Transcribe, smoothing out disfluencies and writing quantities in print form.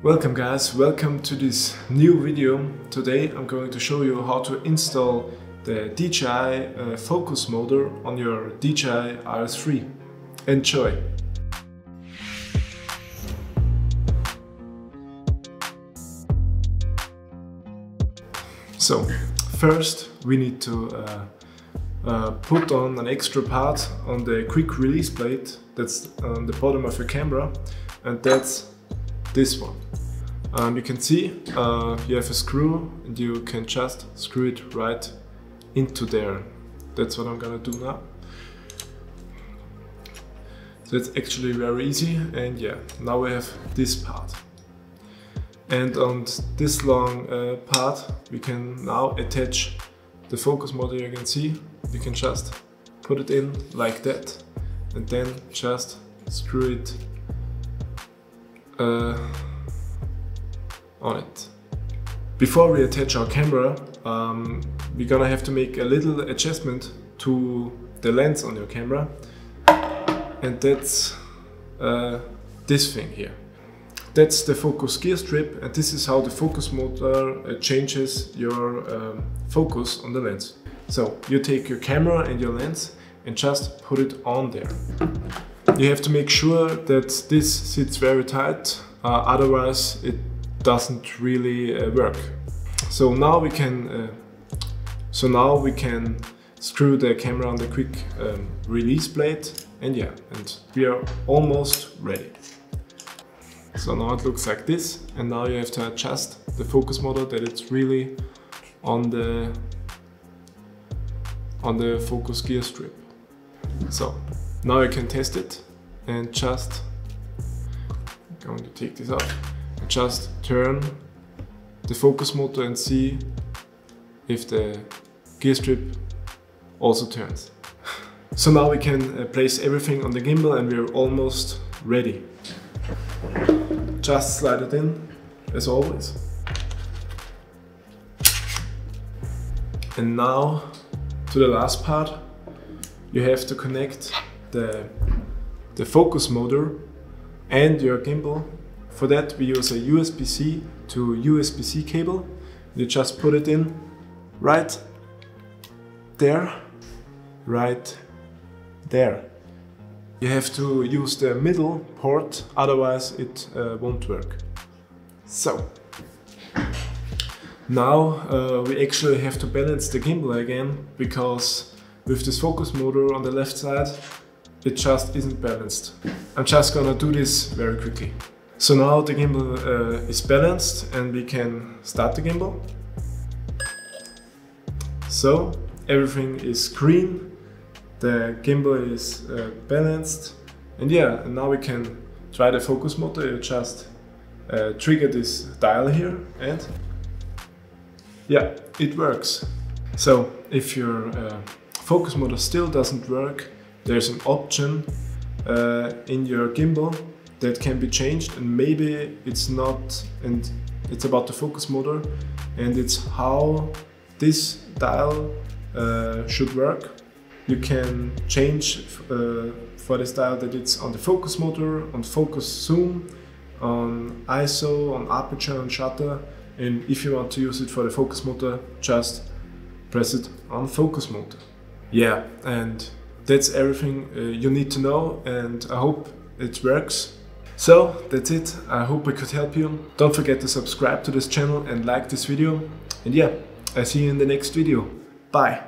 Welcome guys, welcome to this new video. Today I'm going to show you how to install the DJI focus motor on your DJI RS3. Enjoy! So first we need to put on an extra part on the quick release plate that's on the bottom of your camera, and that's this one. You can see you have a screw and you can just screw it right into there. That's what I'm gonna do now. So it's actually very easy, and yeah, now we have this part. And on this long part we can now attach the focus motor. You can see you can just put it in like that and then just screw it on it. Before we attach our camera, we're gonna have to make a little adjustment to the lens on your camera, and that's this thing here. That's the focus gear strip, and this is how the focus motor changes your focus on the lens. So you take your camera and your lens and just put it on there. You have to make sure that this sits very tight, otherwise it doesn't really work. So now we can screw the camera on the quick release plate, and yeah, and we are almost ready. So now it looks like this, and now you have to adjust the focus motor that it's really on the focus gear strip. So now you can test it, and just I'm going to take this out. Just turn the focus motor and see if the gear strip also turns. So now we can place everything on the gimbal, and we're almost ready. Just slide it in as always. And now to the last part. You have to connect the focus motor and your gimbal. For that we use a USB-C to USB-C cable. You just put it in right there, right there. You have to use the middle port, otherwise it won't work. So now we actually have to balance the gimbal again, because with this focus motor on the left side it just isn't balanced. I'm just gonna do this very quickly. So now the gimbal is balanced, and we can start the gimbal. So everything is green, the gimbal is balanced, and yeah, and now we can try the focus motor. You just trigger this dial here, and yeah, it works. So if your focus motor still doesn't work, there's an option in your gimbal that can be changed, and maybe it's not, and it's about the focus motor, and it's how this dial should work. You can change for this dial that it's on the focus motor, on focus zoom, on ISO, on aperture, on shutter, and if you want to use it for the focus motor, just press it on focus motor. Yeah, and that's everything you need to know, and I hope it works. So that's it, I hope I could help you. Don't forget to subscribe to this channel and like this video. And yeah, I see you in the next video. Bye!